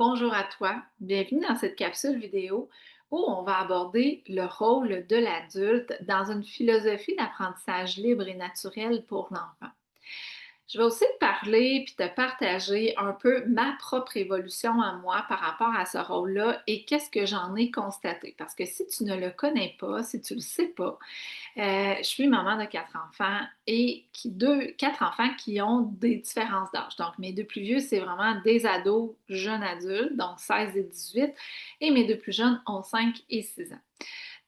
Bonjour à toi, bienvenue dans cette capsule vidéo où on va aborder le rôle de l'adulte dans une philosophie d'apprentissage libre et naturel pour l'enfant. Je vais aussi te parler puis te partager un peu ma propre évolution à moi par rapport à ce rôle-là et qu'est-ce que j'en ai constaté. Parce que si tu ne le connais pas, si tu ne le sais pas, je suis maman de 4 enfants et 4 enfants qui ont des différences d'âge. Donc, mes 2 plus vieux, c'est vraiment des ados, jeunes adultes, donc 16 et 18, et mes 2 plus jeunes ont 5 et 6 ans.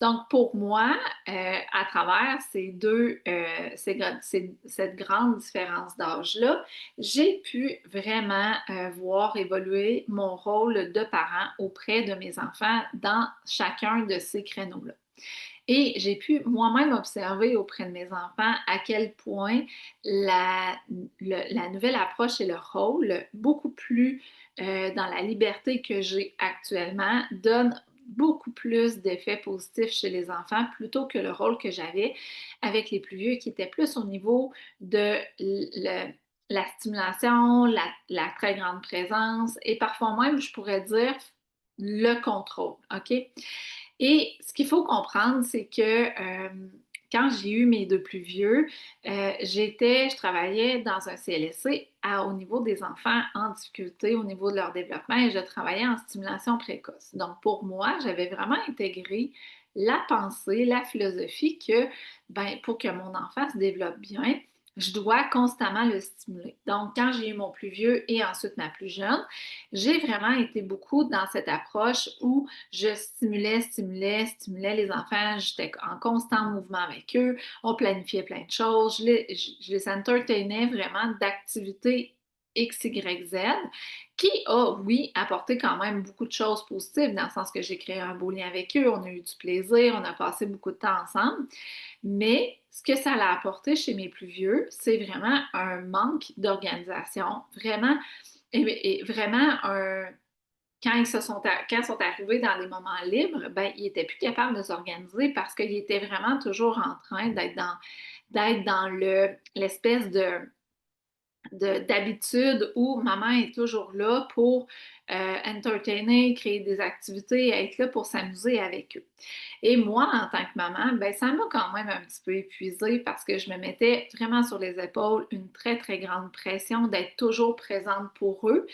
Donc, pour moi, à travers cette grande différence d'âge-là, j'ai pu vraiment voir évoluer mon rôle de parent auprès de mes enfants dans chacun de ces créneaux-là. Et j'ai pu moi-même observer auprès de mes enfants à quel point la nouvelle approche et le rôle, beaucoup plus dans la liberté que j'ai actuellement, donne beaucoup plus d'effets positifs chez les enfants plutôt que le rôle que j'avais avec les plus vieux qui était plus au niveau de la stimulation, la très grande présence et parfois même, je pourrais dire, le contrôle. OK? Et ce qu'il faut comprendre, c'est que quand j'ai eu mes 2 plus vieux, je travaillais dans un CLSC au niveau des enfants en difficulté, au niveau de leur développement, et je travaillais en stimulation précoce. Donc, pour moi, j'avais vraiment intégré la pensée, la philosophie que, ben, pour que mon enfant se développe bien, je dois constamment le stimuler. Donc, quand j'ai eu mon plus vieux et ensuite ma plus jeune, j'ai vraiment été beaucoup dans cette approche où je stimulais les enfants. J'étais en constant mouvement avec eux. On planifiait plein de choses. Je les entertainais vraiment d'activités X, Y, Z, qui a, oui, apporté quand même beaucoup de choses positives, dans le sens que j'ai créé un beau lien avec eux, on a eu du plaisir, on a passé beaucoup de temps ensemble. Mais ce que ça a apporté chez mes plus vieux, c'est vraiment un manque d'organisation, vraiment, et vraiment quand ils sont arrivés dans des moments libres, ben, ils n'étaient plus capables de s'organiser parce qu'ils étaient vraiment toujours en train d'être dans l'espèce d'habitude où maman est toujours là pour entertainer, créer des activités, être là pour s'amuser avec eux. Et moi, en tant que maman, ben, ça m'a quand même un petit peu épuisée parce que je me mettais vraiment sur les épaules une très, très grande pression d'être toujours présente pour eux.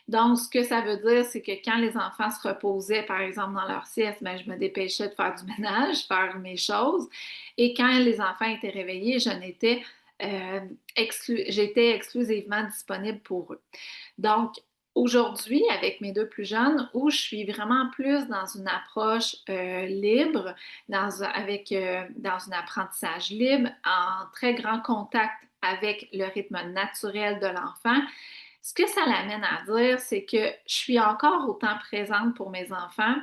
Donc, ce que ça veut dire, c'est que quand les enfants se reposaient, par exemple, dans leur sieste, ben, je me dépêchais de faire du ménage, faire mes choses. Et quand les enfants étaient réveillés, euh, j'étais exclusivement disponible pour eux. Donc, aujourd'hui, avec mes 2 plus jeunes, où je suis vraiment plus dans une approche libre, dans un apprentissage libre, en très grand contact avec le rythme naturel de l'enfant, ce que ça l'amène à dire, c'est que je suis encore autant présente pour mes enfants,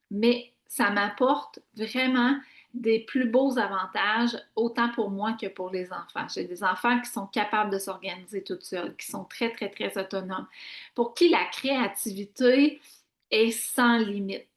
mais ça m'apporte vraiment des plus beaux avantages, autant pour moi que pour les enfants. J'ai des enfants qui sont capables de s'organiser toutes seuls, qui sont très, très, très autonomes, pour qui la créativité est sans limite.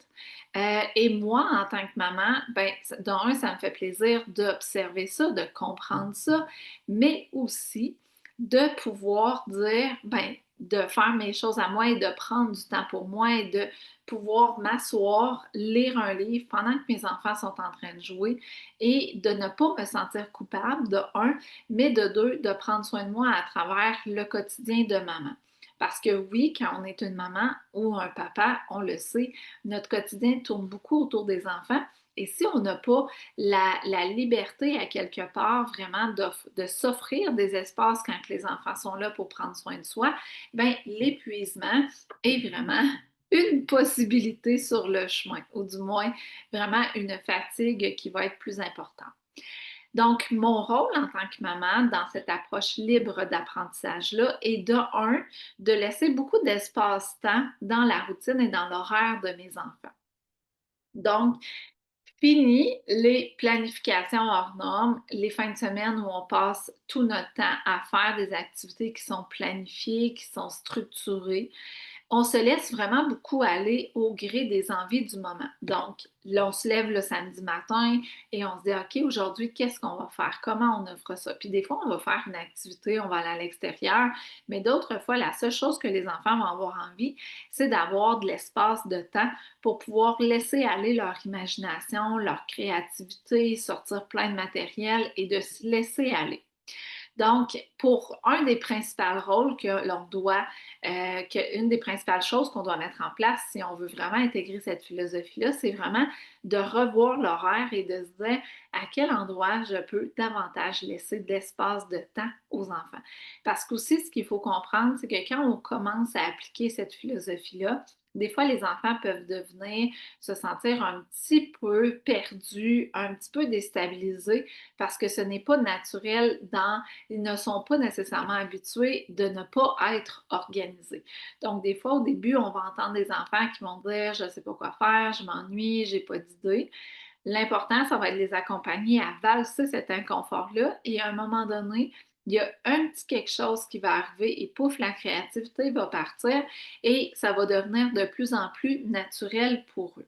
Et moi, en tant que maman, ben, d'un, ça me fait plaisir d'observer ça, de comprendre ça, mais aussi de pouvoir dire, ben, de faire mes choses à moi et de prendre du temps pour moi et de pouvoir m'asseoir, lire un livre pendant que mes enfants sont en train de jouer et de ne pas me sentir coupable, de un, mais de deux, de prendre soin de moi à travers le quotidien de maman. Parce que oui, quand on est une maman ou un papa, on le sait, notre quotidien tourne beaucoup autour des enfants. Et si on n'a pas la liberté à quelque part vraiment de s'offrir des espaces quand les enfants sont là pour prendre soin de soi, ben l'épuisement est vraiment une possibilité sur le chemin, ou du moins vraiment une fatigue qui va être plus importante. Donc, mon rôle en tant que maman dans cette approche libre d'apprentissage-là est de un, de laisser beaucoup d'espace-temps dans la routine et dans l'horaire de mes enfants. Donc, fini les planifications hors normes, les fins de semaine où on passe tout notre temps à faire des activités qui sont planifiées, qui sont structurées. On se laisse vraiment beaucoup aller au gré des envies du moment. Donc, là, on se lève le samedi matin et on se dit, OK, aujourd'hui, qu'est-ce qu'on va faire? Comment on offre ça? Puis des fois, on va faire une activité, on va aller à l'extérieur, mais d'autres fois, la seule chose que les enfants vont avoir envie, c'est d'avoir de l'espace de temps pour pouvoir laisser aller leur imagination, leur créativité, sortir plein de matériel et de se laisser aller. Donc, pour un des principaux rôles que l'on doit, une des principales choses qu'on doit mettre en place si on veut vraiment intégrer cette philosophie-là, c'est vraiment de revoir l'horaire et de se dire à quel endroit je peux davantage laisser de l'espace de temps aux enfants. Parce qu'aussi, ce qu'il faut comprendre, c'est que quand on commence à appliquer cette philosophie-là, des fois, les enfants peuvent devenir, se sentir un petit peu perdus, un petit peu déstabilisés, parce que ce n'est pas naturel ils ne sont pas nécessairement habitués de ne pas être organisés. Donc, des fois, au début, on va entendre des enfants qui vont dire je ne sais pas quoi faire, je m'ennuie, j'ai pas d'idée. L'important, ça va être de les accompagner à valser cet inconfort-là et à un moment donné, il y a un petit quelque chose qui va arriver et pouf, la créativité va partir et ça va devenir de plus en plus naturel pour eux.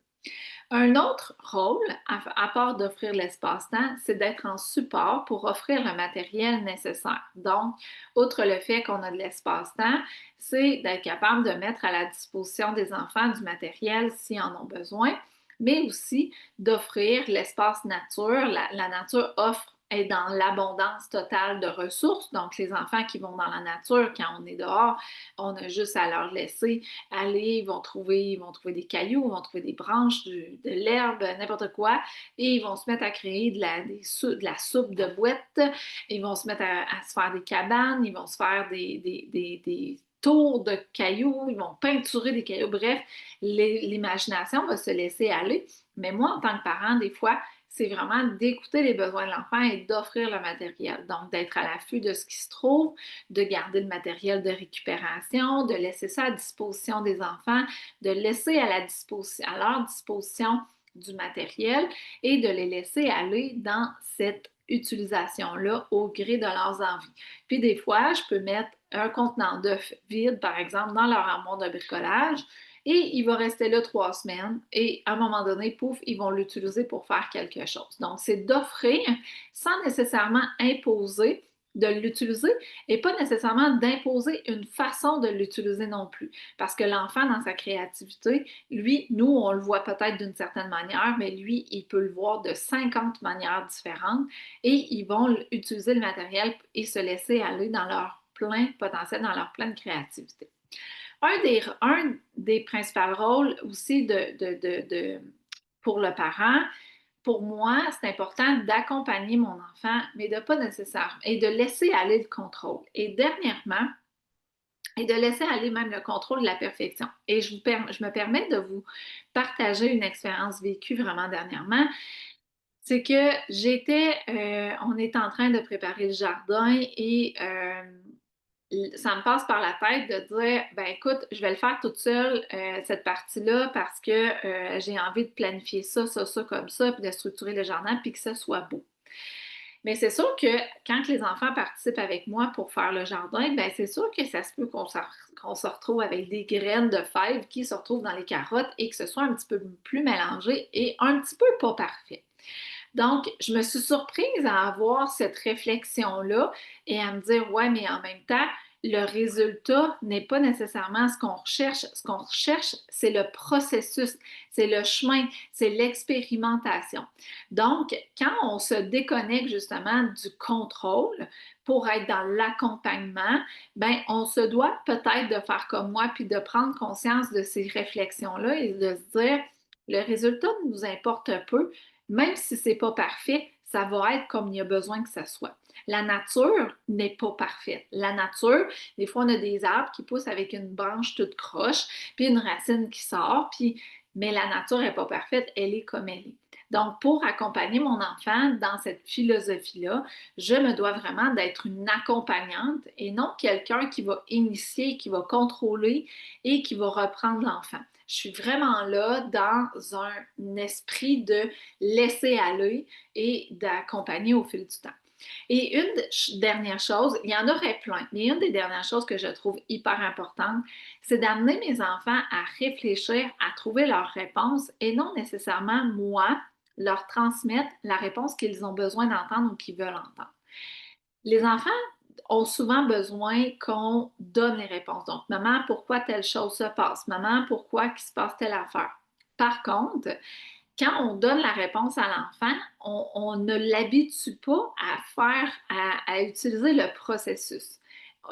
Un autre rôle, à part d'offrir l'espace-temps, c'est d'être en support pour offrir le matériel nécessaire. Donc, outre le fait qu'on a de l'espace-temps, c'est d'être capable de mettre à la disposition des enfants du matériel s'ils en ont besoin, mais aussi d'offrir l'espace nature. La nature offre est dans l'abondance totale de ressources. Donc, les enfants qui vont dans la nature, quand on est dehors, on a juste à leur laisser aller, ils vont trouver des cailloux, ils vont trouver des branches, de l'herbe, n'importe quoi, et ils vont se mettre à créer de la soupe de boîte, ils vont se mettre à se faire des cabanes, ils vont se faire des tours de cailloux, ils vont peinturer des cailloux, bref, l'imagination va se laisser aller. Mais moi, en tant que parent, des fois, c'est vraiment d'écouter les besoins de l'enfant et d'offrir le matériel. Donc, d'être à l'affût de ce qui se trouve, de garder le matériel de récupération, de laisser ça à disposition des enfants, de laisser à leur disposition du matériel et de les laisser aller dans cette utilisation-là au gré de leurs envies. Puis des fois, je peux mettre un contenant d'œufs vide, par exemple, dans leur armoire de bricolage et il va rester là 3 semaines et à un moment donné, pouf, ils vont l'utiliser pour faire quelque chose. Donc, c'est d'offrir sans nécessairement imposer de l'utiliser et pas nécessairement d'imposer une façon de l'utiliser non plus. Parce que l'enfant, dans sa créativité, lui, nous, on le voit peut-être d'une certaine manière, mais lui, il peut le voir de 50 manières différentes et ils vont utiliser le matériel et se laisser aller dans leur plein potentiel, dans leur pleine créativité. Un des principaux rôles aussi pour le parent, pour moi, c'est important d'accompagner mon enfant, mais de pas nécessaire, et de laisser aller le contrôle. Et dernièrement, et de laisser aller même le contrôle de la perfection. Et je me permets de vous partager une expérience vécue vraiment dernièrement. C'est que on est en train de préparer le jardin et ça me passe par la tête de dire, ben écoute, je vais le faire toute seule, cette partie-là, parce que j'ai envie de planifier ça comme ça, puis de structurer le jardin, puis que ça soit beau. Mais c'est sûr que quand les enfants participent avec moi pour faire le jardin, ben c'est sûr que ça se peut qu'on se retrouve avec des graines de fèves qui se retrouvent dans les carottes et que ce soit un petit peu plus mélangé et un petit peu pas parfait. Donc, je me suis surprise à avoir cette réflexion-là et à me dire, ouais, mais en même temps, le résultat n'est pas nécessairement ce qu'on recherche. Ce qu'on recherche, c'est le processus, c'est le chemin, c'est l'expérimentation. Donc, quand on se déconnecte justement du contrôle pour être dans l'accompagnement, ben, on se doit peut-être de faire comme moi puis de prendre conscience de ces réflexions-là et de se dire, le résultat nous importe peu, même si c'est pas parfait, ça va être comme il y a besoin que ça soit. La nature n'est pas parfaite. La nature, des fois, on a des arbres qui poussent avec une branche toute croche, puis une racine qui sort, puis mais la nature n'est pas parfaite, elle est comme elle est. Donc, pour accompagner mon enfant dans cette philosophie-là, je me dois vraiment d'être une accompagnante et non quelqu'un qui va initier, qui va contrôler et qui va reprendre l'enfant. Je suis vraiment là dans un esprit de laisser aller et d'accompagner au fil du temps. Et dernière chose, il y en aurait plein, mais une des dernières choses que je trouve hyper importante, c'est d'amener mes enfants à réfléchir, à trouver leurs réponses et non nécessairement, moi, leur transmettre la réponse qu'ils ont besoin d'entendre ou qu'ils veulent entendre. Les enfants ont souvent besoin qu'on donne les réponses. Donc, maman, pourquoi telle chose se passe? Maman, pourquoi qu'il se passe telle affaire? Par contre, quand on donne la réponse à l'enfant, on ne l'habitue pas à à utiliser le processus.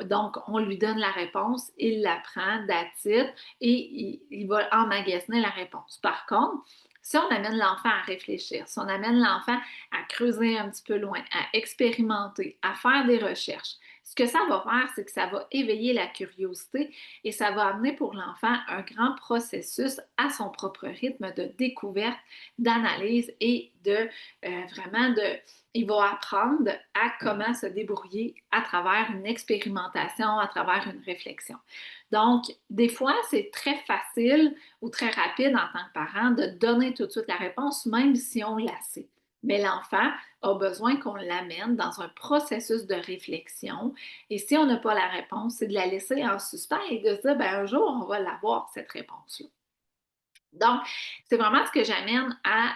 Donc, on lui donne la réponse, il la prend, that's it, et il va emmagasiner la réponse. Par contre, si on amène l'enfant à réfléchir, si on amène l'enfant à creuser un petit peu loin, à expérimenter, à faire des recherches, ce que ça va faire, c'est que ça va éveiller la curiosité et ça va amener pour l'enfant un grand processus à son propre rythme de découverte, d'analyse et vraiment de il va apprendre à comment se débrouiller à travers une expérimentation, à travers une réflexion. Donc, des fois, c'est très facile ou très rapide en tant que parent de donner tout de suite la réponse, même si on la sait. Mais l'enfant a besoin qu'on l'amène dans un processus de réflexion. Et si on n'a pas la réponse, c'est de la laisser en suspens et de se dire, ben, un jour, on va l'avoir, cette réponse-là. Donc, c'est vraiment ce que j'amène à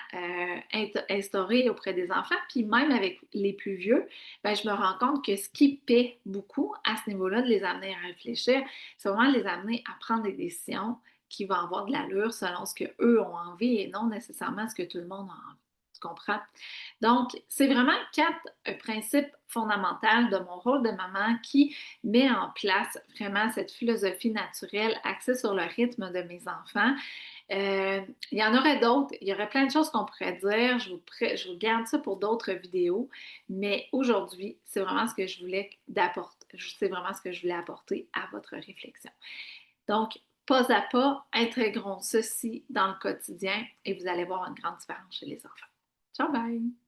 instaurer auprès des enfants. Puis même avec les plus vieux, ben, je me rends compte que ce qui paie beaucoup à ce niveau-là, de les amener à réfléchir, c'est vraiment de les amener à prendre des décisions qui vont avoir de l'allure selon ce qu'eux ont envie et non nécessairement ce que tout le monde a envie. Tu comprends? Donc, c'est vraiment quatre principes fondamentaux de mon rôle de maman qui met en place vraiment cette philosophie naturelle axée sur le rythme de mes enfants. Il y en aurait d'autres, il y aurait plein de choses qu'on pourrait dire. Je vous garde ça pour d'autres vidéos, mais aujourd'hui, c'est vraiment ce que je voulais d'apporter. C'est vraiment ce que je voulais apporter à votre réflexion. Donc, pas à pas, intégrons ceci dans le quotidien et vous allez voir une grande différence chez les enfants. Ciao, bye!